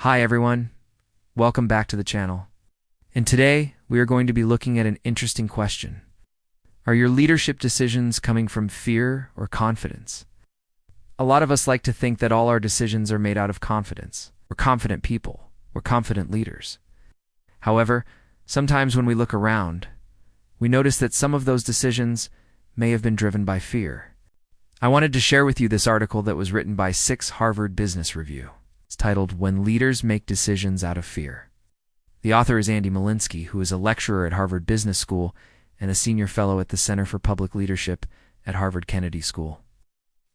Hi everyone, welcome back to the channel. And today, we are going to be looking at an interesting question. Are your leadership decisions coming from fear or confidence? A lot of us like to think that all our decisions are made out of confidence. We're confident people. We're confident leaders. However, sometimes when we look around, we notice that some of those decisions may have been driven by fear. I wanted to share with you this article that was written by Harvard Business Review. It's titled, When Leaders Make Decisions Out of Fear. The author is Andy Molinsky, who is a lecturer at Harvard Business School and a senior fellow at the Center for Public Leadership at Harvard Kennedy School.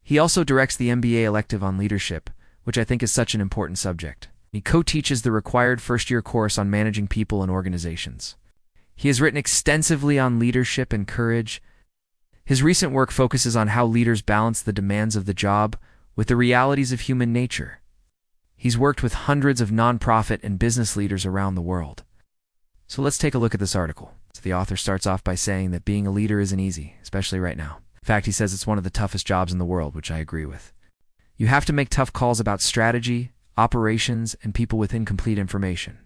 He also directs the MBA elective on leadership, which I think is such an important subject. He co-teaches the required first-year course on managing people and organizations. He has written extensively on leadership and courage. His recent work focuses on how leaders balance the demands of the job with the realities of human nature. He's worked with hundreds of nonprofit and business leaders around the world. So let's take a look at this article. So the author starts off by saying that being a leader isn't easy, especially right now. In fact, he says it's one of the toughest jobs in the world, which I agree with. You have to make tough calls about strategy, operations, and people with incomplete information.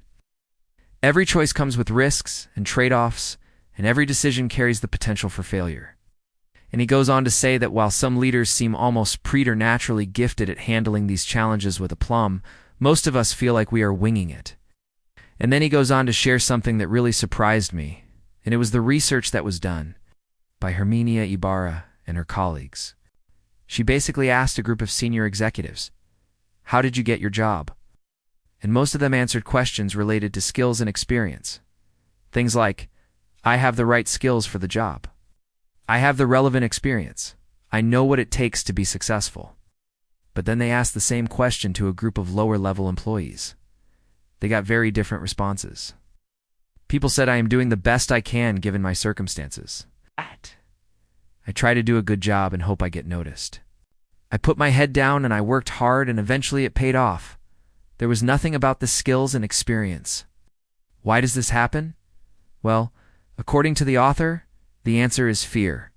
Every choice comes with risks and trade-offs, and every decision carries the potential for failure. And he goes on to say that while some leaders seem almost preternaturally gifted at handling these challenges with aplomb, most of us feel like we are winging it. And then he goes on to share something that really surprised me, and it was the research that was done by Herminia Ibarra and her colleagues. She basically asked a group of senior executives, "How did you get your job?" And most of them answered questions related to skills and experience. Things like, "I have the right skills for the job. I have the relevant experience. I know what it takes to be successful." But then they asked the same question to a group of lower-level employees. They got very different responses. People said, "I am doing the best I can given my circumstances. I try to do a good job and hope I get noticed. I put my head down and I worked hard and eventually it paid off. There was nothing about the skills and experience." Why does this happen? Well, according to the author, the answer is fear.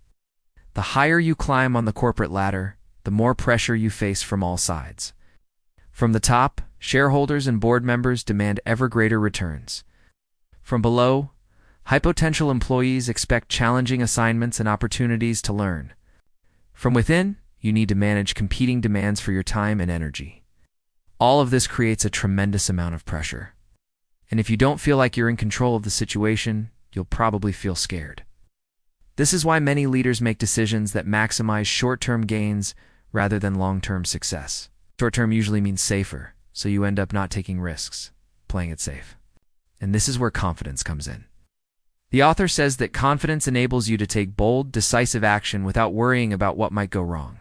The higher you climb on the corporate ladder, the more pressure you face from all sides. From the top, shareholders and board members demand ever greater returns. From below, high potential employees expect challenging assignments and opportunities to learn. From within, you need to manage competing demands for your time and energy. All of this creates a tremendous amount of pressure. And if you don't feel like you're in control of the situation, you'll probably feel scared. This is why many leaders make decisions that maximize short-term gains rather than long-term success. Short-term usually means safer, so you end up not taking risks, playing it safe. And this is where confidence comes in. The author says that confidence enables you to take bold, decisive action without worrying about what might go wrong.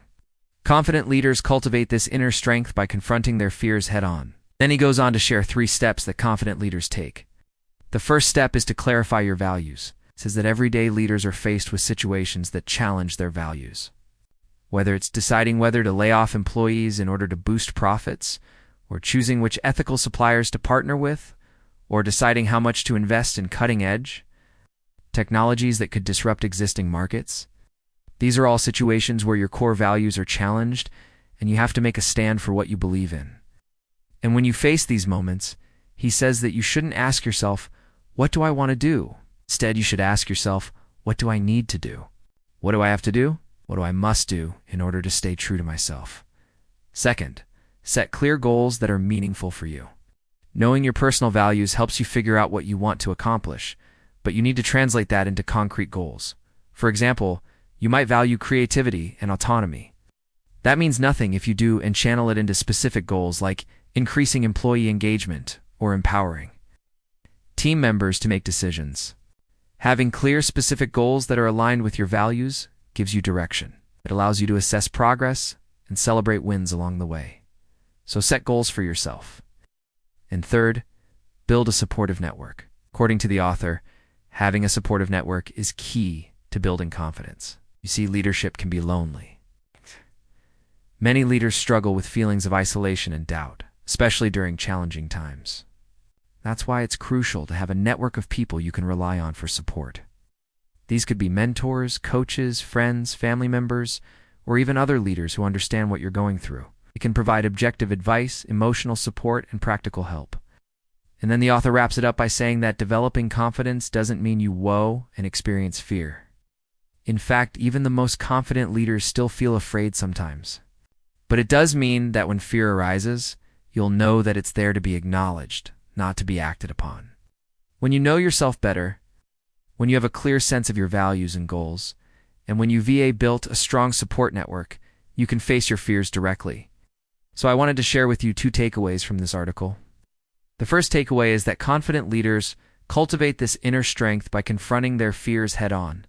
Confident leaders cultivate this inner strength by confronting their fears head-on. Then he goes on to share 3 steps that confident leaders take. The first step is to clarify your values. It says that everyday leaders are faced with situations that challenge their values. Whether it's deciding whether to lay off employees in order to boost profits, or choosing which ethical suppliers to partner with, or deciding how much to invest in cutting-edge technologies that could disrupt existing markets. These are all situations where your core values are challenged, and you have to make a stand for what you believe in. And when you face these moments, he says that you shouldn't ask yourself, "What do I want to do?" Instead, you should ask yourself, "What do I need to do? What do I have to do? What do I must do in order to stay true to myself?" Second, set clear goals that are meaningful for you. Knowing your personal values helps you figure out what you want to accomplish, but you need to translate that into concrete goals. For example, you might value creativity and autonomy. That means nothing if you do and channel it into specific goals like increasing employee engagement or empowering team members to make decisions. Having clear, specific goals that are aligned with your values gives you direction. It allows you to assess progress and celebrate wins along the way. So set goals for yourself. And third, build a supportive network. According to the author, having a supportive network is key to building confidence. You see, leadership can be lonely. Many leaders struggle with feelings of isolation and doubt, especially during challenging times. That's why it's crucial to have a network of people you can rely on for support. These could be mentors, coaches, friends, family members, or even other leaders who understand what you're going through. It can provide objective advice, emotional support, and practical help. And then the author wraps it up by saying that developing confidence doesn't mean you woe and experience fear. In fact, even the most confident leaders still feel afraid sometimes. But it does mean that when fear arises, you'll know that it's there to be acknowledged, not to be acted upon. When you know yourself better, when you have a clear sense of your values and goals, and when you VA built a strong support network, you can face your fears directly. So I wanted to share with you 2 takeaways from this article. The first takeaway is that confident leaders cultivate this inner strength by confronting their fears head-on.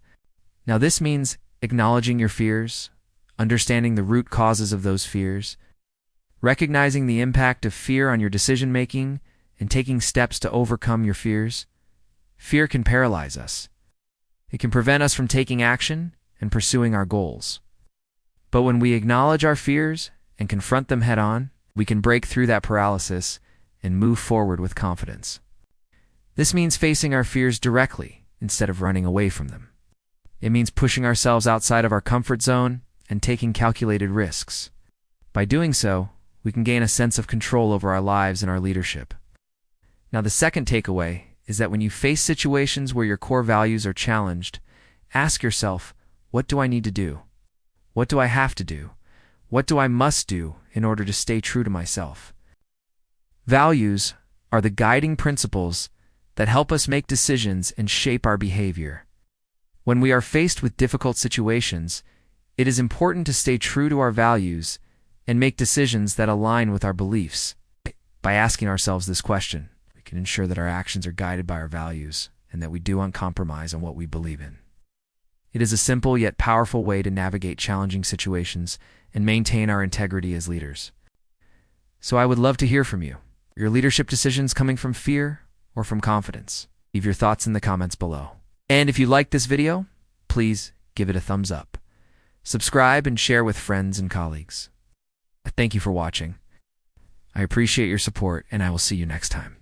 Now this means acknowledging your fears, understanding the root causes of those fears, recognizing the impact of fear on your decision-making, and taking steps to overcome your fears. Fear can paralyze us. It can prevent us from taking action and pursuing our goals. But when we acknowledge our fears and confront them head-on, we can break through that paralysis and move forward with confidence. This means facing our fears directly instead of running away from them. It means pushing ourselves outside of our comfort zone and taking calculated risks. By doing so, we can gain a sense of control over our lives and our leadership. Now, the second takeaway is that when you face situations where your core values are challenged, ask yourself, what do I need to do? What do I have to do? What do I must do in order to stay true to myself? Values are the guiding principles that help us make decisions and shape our behavior. When we are faced with difficult situations, it is important to stay true to our values and make decisions that align with our beliefs. By asking ourselves this question, we can ensure that our actions are guided by our values and that we don't compromise on what we believe in. It is a simple yet powerful way to navigate challenging situations and maintain our integrity as leaders. So I would love to hear from you. Are your leadership decisions coming from fear or from confidence? Leave your thoughts in the comments below. And if you liked this video, please give it a thumbs up. Subscribe and share with friends and colleagues. Thank you for watching. I appreciate your support, and I will see you next time.